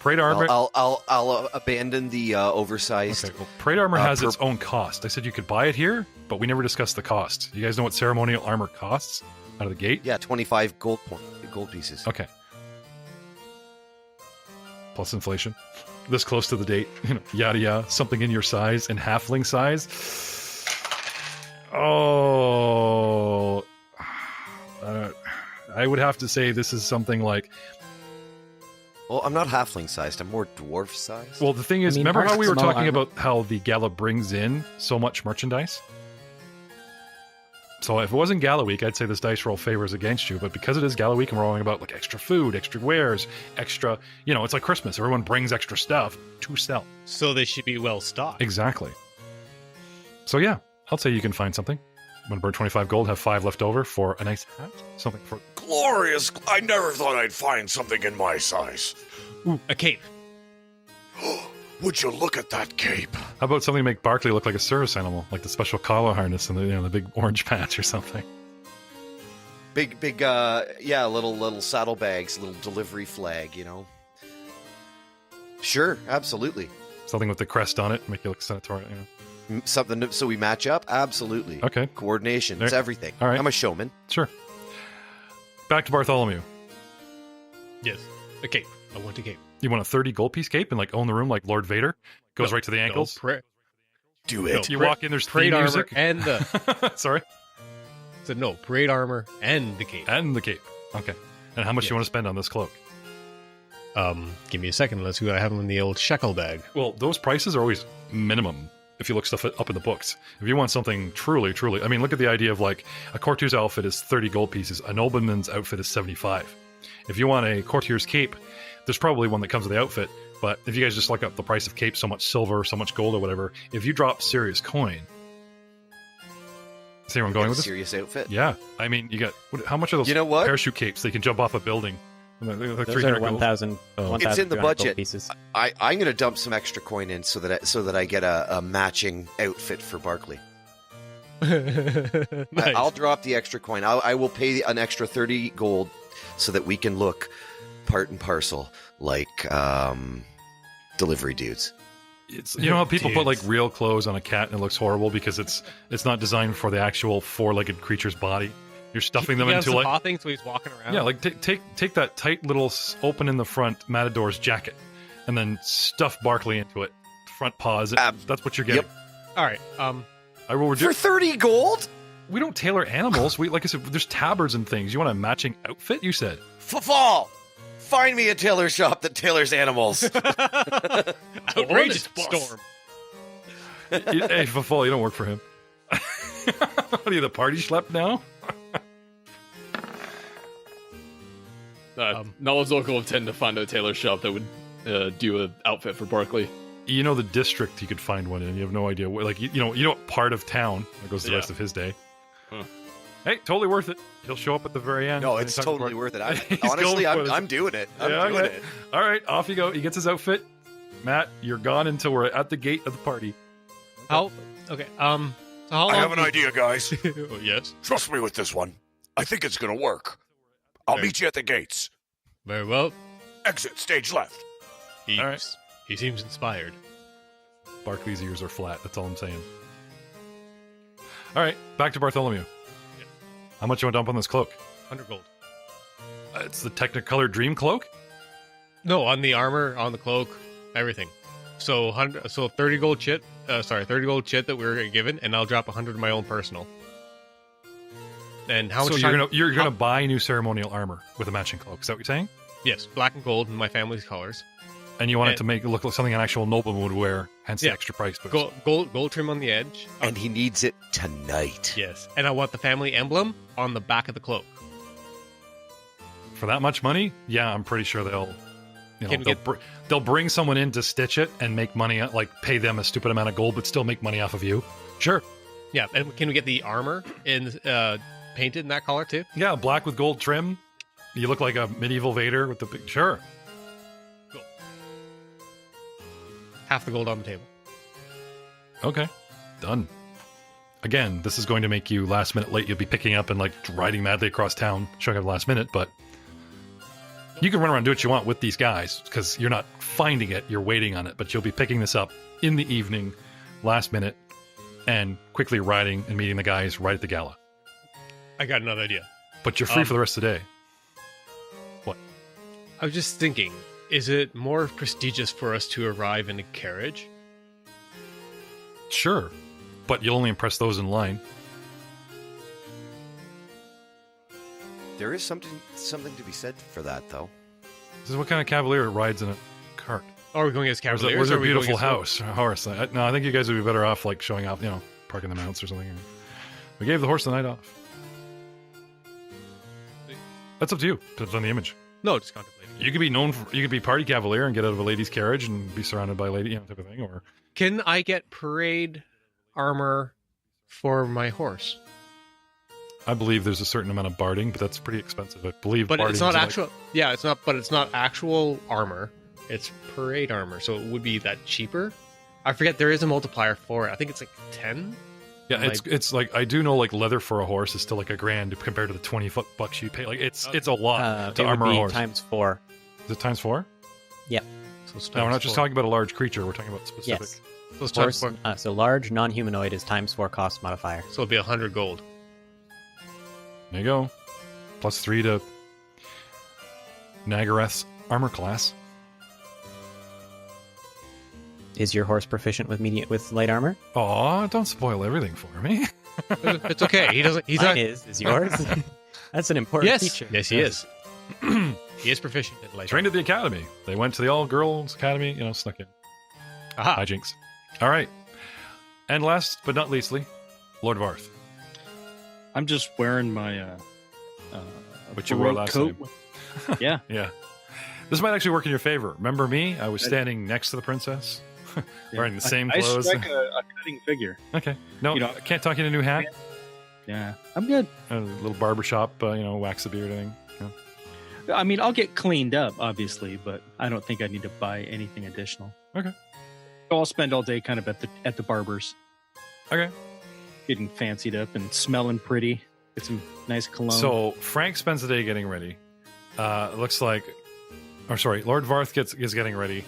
Parade armor. I'll abandon the oversized. Okay. Well, parade armor has its own cost. I said you could buy it here, but we never discussed the cost. You guys know what ceremonial armor costs out of the gate? Yeah, 25 gold pieces. Okay. Plus inflation. This close to the date, yada yada. Something in your size and halfling size. Oh, I would have to say this is something like. Well, I'm not halfling sized. I'm more dwarf sized. Well, the thing is, remember how we were talking about how the gala brings in so much merchandise? So if it wasn't Gala Week, I'd say this dice roll favors against you. But because it is Gala Week and we're rolling about like extra food, extra wares, extra, it's like Christmas. Everyone brings extra stuff to sell. So they should be well stocked. Exactly. So yeah, I'll say you can find something. I'm going to burn 25 gold, have 5 left over for a nice hat. Something for... Glorious! I never thought I'd find something in my size. Ooh, a cape. Would you look at that cape? How about something to make Barkley look like a service animal, like the special collar harness and the big orange patch or something? Big, little saddlebags, little delivery flag, Sure, absolutely. Something with the crest on it, make you look senatorial, something so we match up? Absolutely. Okay. Coordination. There- It's everything. All right. I'm a showman. Sure. Back to Bartholomew. Yes. A cape. I want a cape. You want a 30 gold piece cape and like own the room like Lord Vader? Goes right to the ankles. Do it. You walk in, there's parade theme armor music. and the Sorry. said no parade armor and the cape. And the cape. Okay. And how much Yes. you want to spend on this cloak? Give me a second. Let's see what I have in the old shekel bag. Well, those prices are always minimum if you look stuff up in the books. If you want something truly, I mean, look at the idea of like a courtier's outfit is 30 gold pieces, a nobleman's outfit is 75. If you want a courtier's cape, there's probably one that comes with the outfit, but if you guys just look up the price of cape, so much silver, so much gold or whatever, if you drop serious coin, see where I'm going with this? Serious outfit. Yeah. I mean, you got, how much are those You know what? parachute capes? They can jump off a building. Like Those 300 are gold. 1,000. It's in the 1,200 gold budget. pieces. I'm going to dump some extra coin in so that I get a matching outfit for Barkley. Nice. I'll drop the extra coin. I will pay an extra 30 gold so that we can look part and parcel like delivery dudes. It's, you know how people put like Dudes. real clothes on a cat and it looks horrible because it's not designed for the actual four-legged creature's body. You're stuffing them He into has like the thing, so he's walking around. yeah, like take that tight little open in the front Matador's jacket, and then stuff Barkley into it. Front paws. That's what you're getting. Yep. All right. I will For 30 gold? we don't tailor animals. We like I said, there's tabards and things. You want a matching outfit? You said. Fall! Find me a tailor shop that tailors animals. Outrageous Honest, storm. Hey, Fafal, you don't work for him. What are you, the party schlep now? Knowledge local tend to find a tailor shop that would do an outfit for Barkley. You know the district you could find one in. You have no idea where. Like you know what part of town. There goes the Yeah. rest of his day. Huh. Hey, totally worth it. He'll show up at the very end. No, it's Anytime totally before- worth it. He's Honestly, going for it. I'm doing it. I'm Yeah, doing okay. it. All right, off you go. He gets his outfit. Matt, you're gone until we're at the gate of the party. How? Okay. So how long? I have an idea, guys. Oh, yes. Trust me with this one. I think it's gonna work. I'll meet you at the gates. Very well. Exit stage left. He, All right. he seems inspired. Barkley's ears are flat. That's all I'm saying. All right, back to Bartholomew. How much you want to dump on this cloak? 100 gold. It's the Technicolor Dream Cloak? No, on the armor, on the cloak, everything. So 30 gold chit. 30 gold chit that we were given, and I'll drop 100 of my own personal. And how much? So time- you're gonna buy new ceremonial armor with a matching cloak. Is that what you're saying? Yes, black and gold in my family's colors. And you want it And- to make it look like something an actual nobleman would wear, hence the Yeah. extra price boost. Gold trim on the edge. And he needs it tonight. Yes, and I want the family emblem on the back of the cloak. For that much money, yeah, I'm pretty sure Can we they'll bring someone in to stitch it and make money, like pay them a stupid amount of gold, but still make money off of you. Sure. Yeah, and can we get the armor in painted in that color too? Yeah, black with gold trim. You look like a medieval Vader with the big. Sure. Half the gold on the table. Okay. Done. Again, this is going to make you last minute late. You'll be picking up and like riding madly across town, showing up last minute, but you can run around and do what you want with these guys because you're not finding it, you're waiting on it, but you'll be picking this up in the evening, last minute, and quickly riding and meeting the guys right at the gala. I got another idea. But you're free for the rest of the day. I was just thinking, is it more prestigious for us to arrive in a carriage? Sure, but you'll only impress those in line. There is something to be said for that, though. This is what kind of cavalier rides in a cart? Or are we going as Or is Cavaliers? it, or is it or a are we going beautiful as- house, a horse? No, I think you guys would be better off like showing off, parking the mounts or something. We gave the horse the night off. That's up to you. Depends on the image. No, just contemplating. You could be you could be party cavalier and get out of a lady's carriage and be surrounded by lady, type of thing. Or Can I get parade armor for my horse? I believe there's a certain amount of barding, but that's pretty expensive. I believe, But it's barding's not like- actual. Yeah, it's not. But it's not actual armor. It's parade armor, so it would be that cheaper. I forget there is a multiplier for it. I think it's like 10. Yeah, it's like I do know like leather for a horse is still like $1,000 compared to the $20 you pay. Like it's a lot to it armor would a be horse. times 4. Is it times 4? Yeah. So No, we're not just talking about a large creature. We're talking about specific. Yes. So it's times Horse, 4. so large, non-humanoid is ×4 cost modifier. So it'll be 100 gold. There you go. +3 to Nagareth's armor class. Is your horse proficient with light armor? Aw, don't spoil everything for me. It's okay. He doesn't. He's Mine not. is yours? That's an important Yes. feature. Yes, he is. He is proficient in light. Trained at the academy. They went to the all-girls academy, snuck in. Aha. Hijinks. All right. And last but not leastly, Lord Varth. I'm just wearing my Which you wore baroque last coat. time. Yeah. Yeah. This might actually work in your favor. Remember me? I was standing next to the princess, wearing the same I clothes. strike a cutting figure. Okay. No, You know- I can't talk you into a new hat. Yeah, I'm good. A little barbershop, wax the beard thing. Yeah. I mean, I'll get cleaned up, obviously, but I don't think I need to buy anything additional. Okay. So I'll spend all day kind of at the barber's, Okay. getting fancied up and smelling pretty. Get some nice cologne. So Frank spends the day getting ready. Looks like, Lord Varth is getting ready.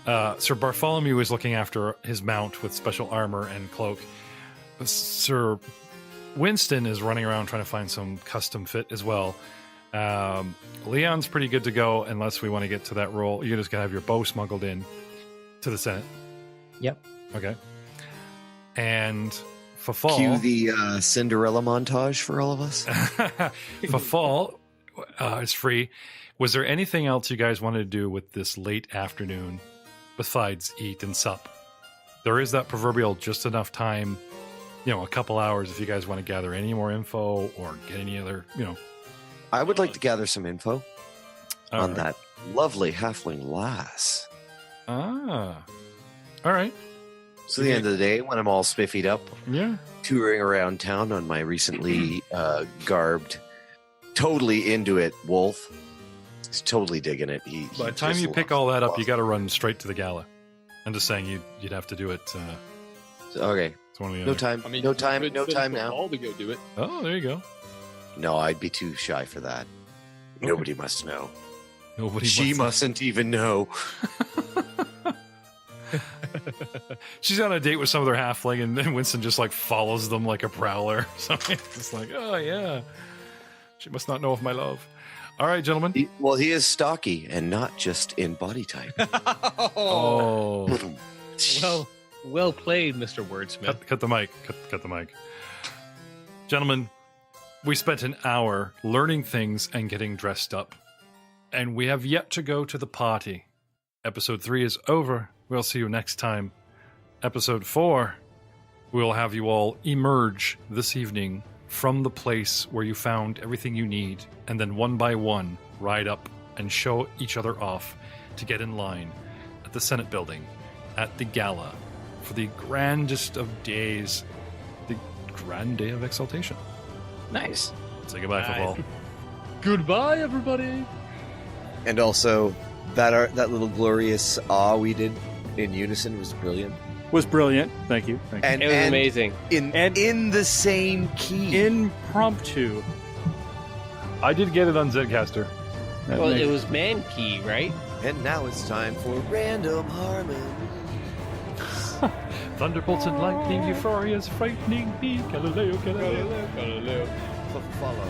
Sir Bartholomew is looking after his mount with special armor and cloak. Sir Winston is running around trying to find some custom fit as well. Leon's pretty good to go unless we want to get to that role. You're just going to have your bow smuggled in to the Senate. Yep. Okay. And Fafal... Cue the Cinderella montage for all of us. Fafal is free. Was there anything else you guys wanted to do with this late afternoon besides eat and sup? There is that proverbial just enough time, a couple hours if you guys want to gather any more info or get any other, I would like to gather some info on right. that lovely halfling lass. Ah. All right. So the end of the day, when I'm all spiffied up, Yeah. touring around town on my recently garbed, totally into it wolf. He's totally digging it. By the time you pick all that up, you got to run straight to the gala. I'm just saying you'd have to do it. Okay. It's one of the No other. time. I mean, no you time. could No set time up a now. ball to go do it. Oh, there you go. No, I'd be too shy for that. Nobody must know. Nobody. She mustn't even know. She's on a date with some other halfling, and then Winston just follows them like a prowler. So it's just oh yeah, she must not know of my love. All right, gentlemen. He is stocky and not just in body type. Oh, Well played, Mr. Wordsmith. cut the mic. Cut the mic. Gentlemen, we spent an hour learning things and getting dressed up, and we have yet to go to the party. Episode 3 is over. We'll see you next time. Episode 4, we'll have you all emerge this evening from the place where you found everything you need, and then one by one ride up and show each other off to get in line at the Senate building at the gala for the grandest of days, the grand day of exaltation. Nice. Say goodbye, football. Goodbye, everybody. And also, that little glorious we did in unison was brilliant. was brilliant. Thank you. Thank you. And It was amazing. in the same key. Impromptu. I did get it on Zedcaster. That Well, makes- it was man key, right? And now it's time for random harmony. Thunderbolts and lightning, euphoria's frightening me. Galileo, Galileo. Galileo. Follow.